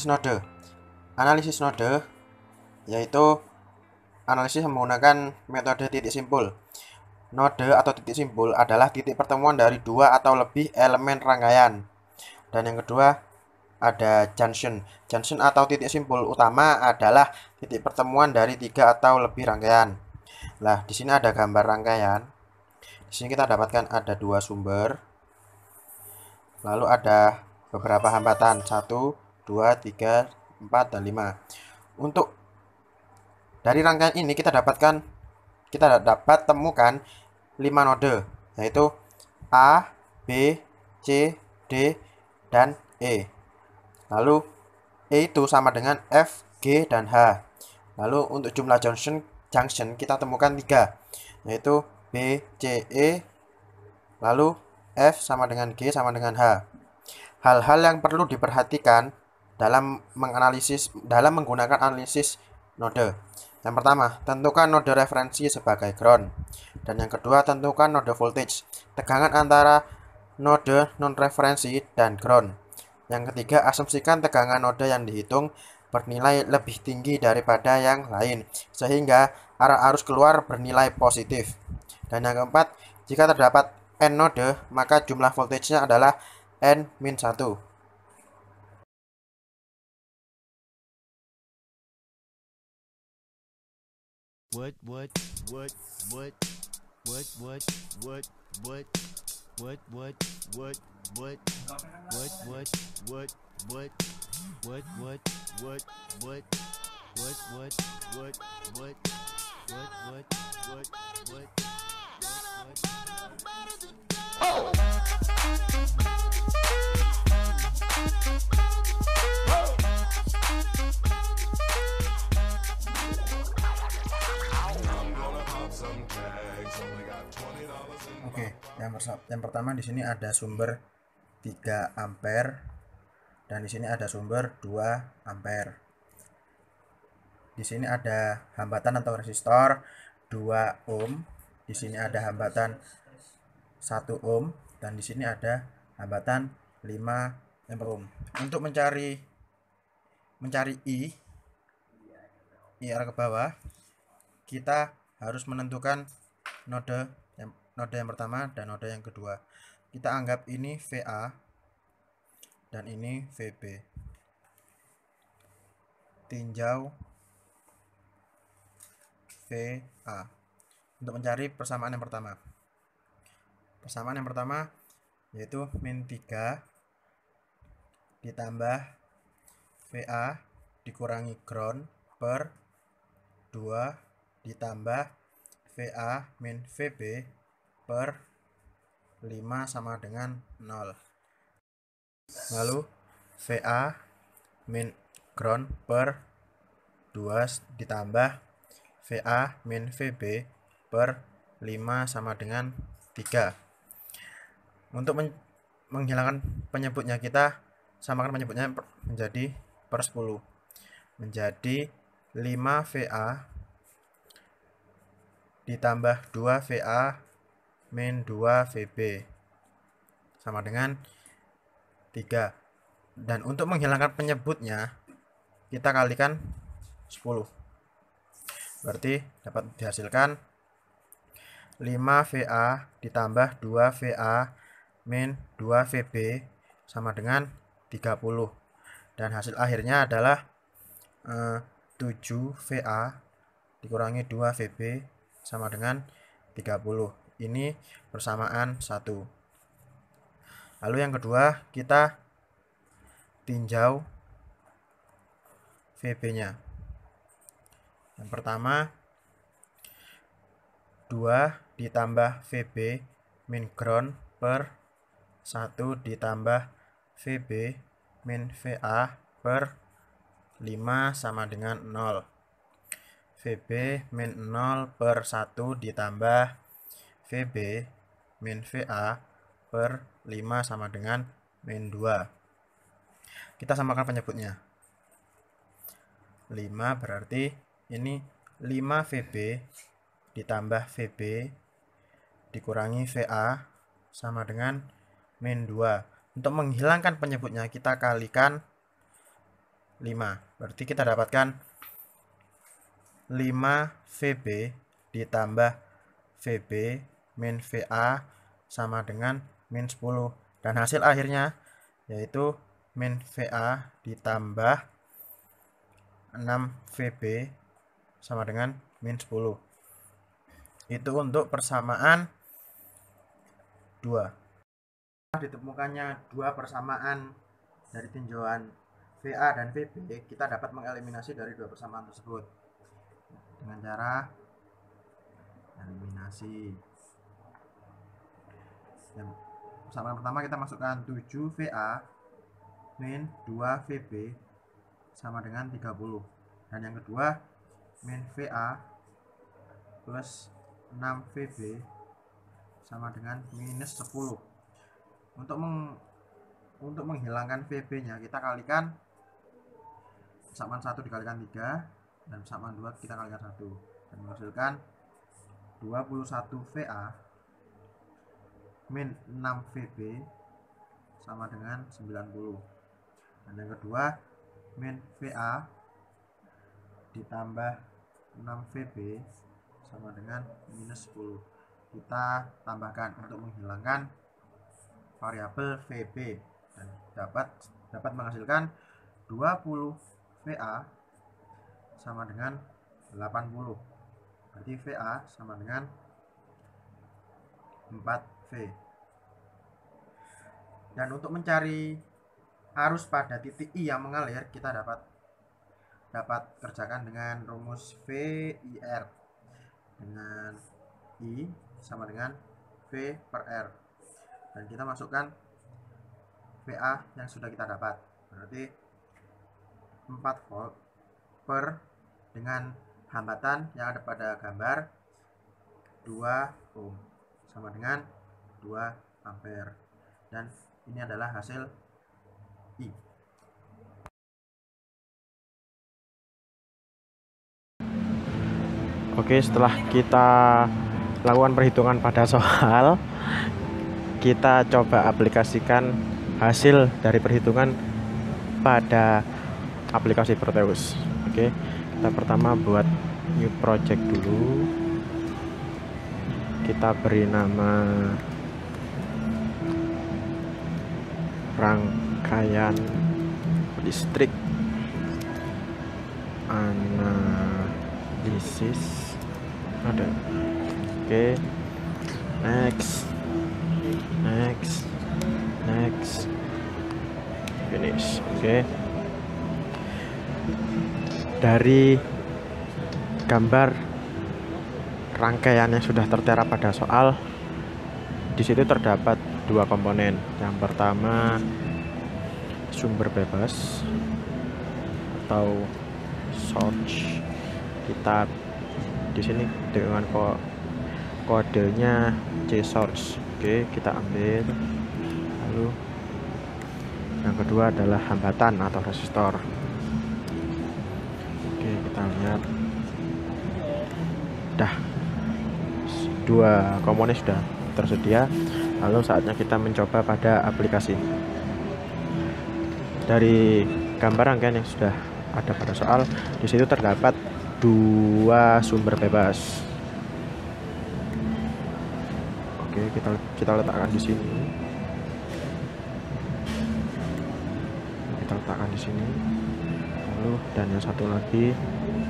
node. Analisis node yaitu analisis menggunakan metode titik simpul. Node atau titik simpul adalah titik pertemuan dari dua atau lebih elemen rangkaian. Dan yang kedua ada junction. Junction atau titik simpul utama adalah titik pertemuan dari tiga atau lebih rangkaian. Nah, di sini ada gambar rangkaian. Di sini kita dapatkan ada dua sumber. Lalu ada beberapa hambatan 1, 2, 3, 4, dan 5. Untuk dari rangkaian ini kita dapat temukan 5 node, yaitu A, B, C, D, dan E. Lalu E itu sama dengan F, G, dan H. Lalu untuk jumlah junction kita temukan 3, yaitu B, C, E, lalu F sama dengan G sama dengan H. Hal-hal yang perlu diperhatikan dalam menggunakan analisis node. Yang pertama, tentukan node referensi sebagai ground. Dan yang kedua, tentukan node voltage, tegangan antara node non-referensi dan ground. Yang ketiga, asumsikan tegangan node yang dihitung bernilai lebih tinggi daripada yang lain, sehingga arah arus keluar bernilai positif. Dan yang keempat, jika terdapat n node, maka jumlah voltage-nya adalah n-1. Oke, yang pertama di sini ada sumber 3 ampere dan di sini ada sumber 2 ampere. Di sini ada hambatan atau resistor 2 ohm, di sini ada hambatan 1 ohm, dan di sini ada hambatan 5 ohm. Untuk mencari I arah ke bawah, kita harus menentukan node yang pertama dan node yang kedua. Kita anggap ini VA dan ini VB. Tinjau VA untuk mencari persamaan yang pertama. Persamaan yang pertama yaitu min 3 ditambah VA dikurangi ground per 2 ditambah VA min VB per 5 sama dengan 0. Lalu VA min ground per 2 ditambah VA min VB per 5 sama dengan 3. Untuk menghilangkan penyebutnya, kita samakan penyebutnya menjadi per 10. Menjadi 5 VA ditambah 2 VA min 2 VB sama dengan 3. Dan untuk menghilangkan penyebutnya, kita kalikan 10. Berarti dapat dihasilkan 5 VA ditambah 2 VA min 2 VB sama dengan 30. Dan hasil akhirnya adalah 7 VA dikurangi 2 VB sama dengan 30. Ini persamaan 1. Lalu yang kedua, kita tinjau VB-nya. Yang pertama 2 ditambah VB min ground per 1 ditambah VB min VA per 5 sama dengan 0. VB min 0 per 1 ditambah VB min VA per 5 sama dengan min 2. Kita samakan penyebutnya. 5 berarti ini 5 VB ditambah VB dikurangi VA sama dengan min 2. Untuk menghilangkan penyebutnya, kita kalikan 5. Berarti kita dapatkan 5 VB ditambah VB min VA sama dengan min 10. Dan hasil akhirnya yaitu min VA ditambah 6 VB sama dengan min 10. Itu untuk persamaan 2. Ditemukannya 2 persamaan dari tinjauan VA dan VB, kita dapat mengeliminasi dari 2 persamaan tersebut dengan cara eliminasi. Yang persamaan pertama kita masukkan 7 VA min 2 VB sama dengan 30. Dan yang kedua min VA plus 6 VB sama dengan minus 10. Untuk menghilangkan VB-nya kita kalikan persamaan 1 dikalikan 3 dan persamaan 2 kita kalikan 1 dan menghasilkan 21 VA min 6 VB sama dengan 90. Dan yang kedua min VA ditambah 6 VB sama dengan minus 10. Kita tambahkan untuk menghilangkan variabel VB dan dapat menghasilkan 20 VA sama dengan 80. Berarti VA sama dengan 4V. Dan untuk mencari arus pada titik I yang mengalir, kita dapat kerjakan dengan rumus VIR, dengan I sama dengan V per R, dan kita masukkan VA yang sudah kita dapat, berarti 4 volt per dengan hambatan yang ada pada gambar 2 ohm sama dengan 2 ampere, dan ini adalah hasil I. Oke, setelah kita lakukan perhitungan pada soal, kita coba aplikasikan hasil dari perhitungan pada aplikasi Proteus. Oke, kita pertama buat new project dulu. Kita beri nama rangkaian listrik analisis. Ada. Oke, next, finish. Oke, dari gambar rangkaian yang sudah tertera pada soal, di situ terdapat 2 komponen. Yang pertama sumber bebas atau source. Kita di sini dengan kodenya C source. Oke, kita ambil. Lalu yang kedua adalah hambatan atau resistor. Oke, kita lihat. Dah 2 komponen sudah tersedia. Lalu saatnya kita mencoba pada aplikasi. Dari gambar rangkaian yang sudah ada pada soal, di situ terdapat 2 sumber bebas. Oke, kita letakkan di sini. Kita letakkan di sini. Lalu dan yang satu lagi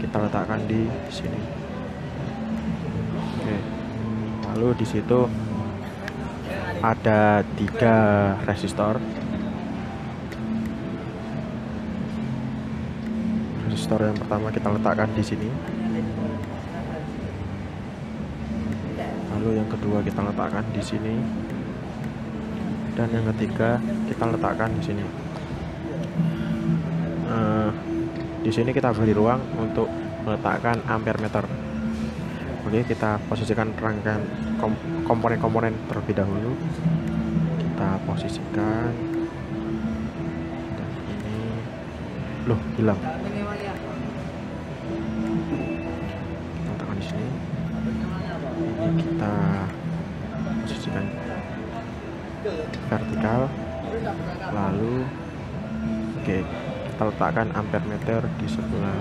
kita letakkan di sini. Oke. Lalu di situ ada 3 resistor. Resistor yang pertama kita letakkan di sini. Lalu yang kedua kita letakkan di sini. Dan yang ketiga kita letakkan di sini. Di sini kita beri ruang untuk meletakkan ampere meter. Oke, kita posisikan rangkaian komponen-komponen terlebih dahulu. Kita posisikan. Dan ini loh, hilang. Kita letakkan di sini. Ini kita posisikan vertikal. Lalu oke, kita letakkan ampere meter di sebelah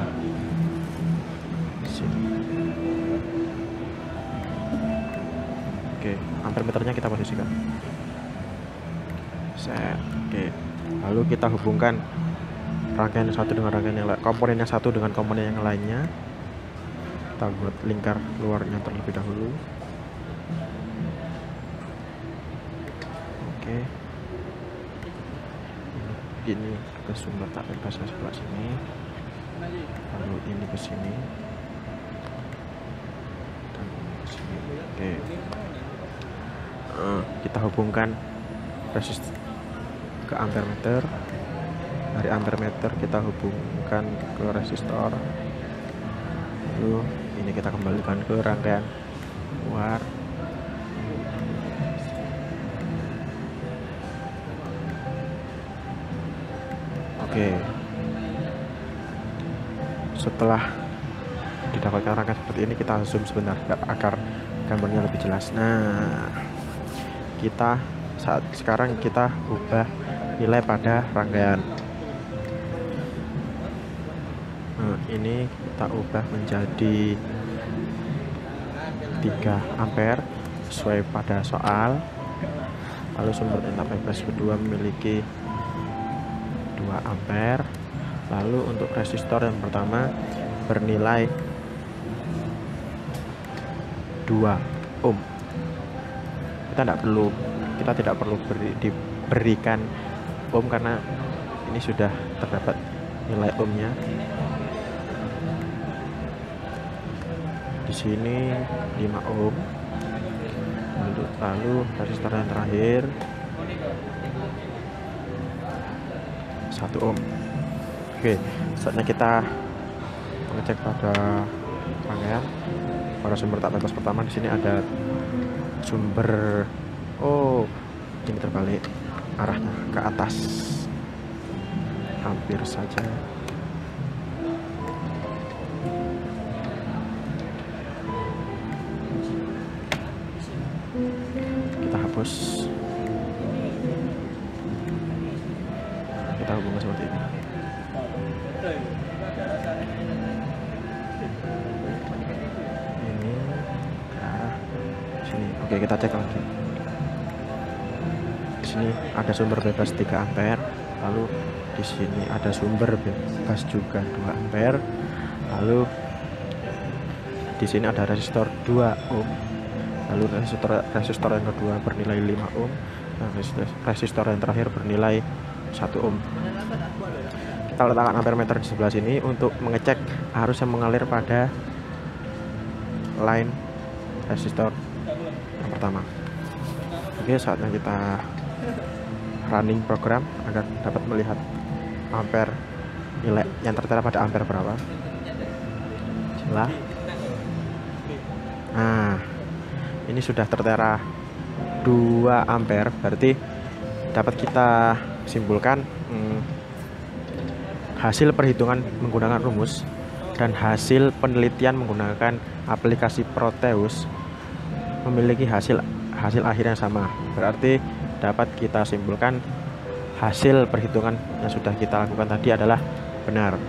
sini. Oke, ampere meternya kita posisikan. Set. Oke, lalu kita hubungkan rangkaian yang satu dengan rangkaian yang lain, komponen yang satu dengan komponen yang lainnya. Kita buat lingkar luarnya terlebih dahulu. Oke, ini ke sumber tak bebas sebelah sini, lalu ini ke sini dan ini ke sini. Oke, kita hubungkan resistor ke ampere meter. Dari ampere meter kita hubungkan ke resistor, lalu ini kita kembalikan ke rangkaian luar. Oke, setelah didapatkan rangkaian seperti ini, kita zoom sebentar agar gambarnya lebih jelas. Nah, kita sekarang kita ubah nilai pada rangkaian. Nah, ini kita ubah menjadi 3 ampere sesuai pada soal. Lalu sumber intak bebas kedua memiliki 2 ampere. Lalu untuk resistor yang pertama bernilai 2 ohm. Kita tidak perlu diberikan ohm karena ini sudah terdapat nilai ohmnya. Di sini 5 ohm. Lalu resistor yang terakhir 1 ohm. Oke, saatnya kita mengecek pada rangkaian. Pada sumber tak bebas pertama di sini ada sumber. Oh, ini terbalik arahnya ke atas. Hampir saja. Kita hapus. Kita hubungkan seperti ini. Ini ke arah sini. Oke, kita cek lagi. Di sini ada sumber bebas 3 ampere. Lalu di sini ada sumber bebas juga 2 ampere. Lalu di sini ada resistor 2 ohm. Lalu resistor yang kedua bernilai 5 ohm. Nah, resistor yang terakhir bernilai 1 ohm. Kita letakkan ampere meter di sebelah sini untuk mengecek arus yang mengalir pada line resistor yang pertama. Oke, saatnya kita running program agar dapat melihat ampere nilai yang tertera pada ampere berapa. Jelas. Nah, ini sudah tertera 2 ampere, berarti dapat kita simpulkan hasil perhitungan menggunakan rumus dan hasil penelitian menggunakan aplikasi Proteus memiliki hasil akhir yang sama. Berarti dapat kita simpulkan hasil perhitungan yang sudah kita lakukan tadi adalah benar.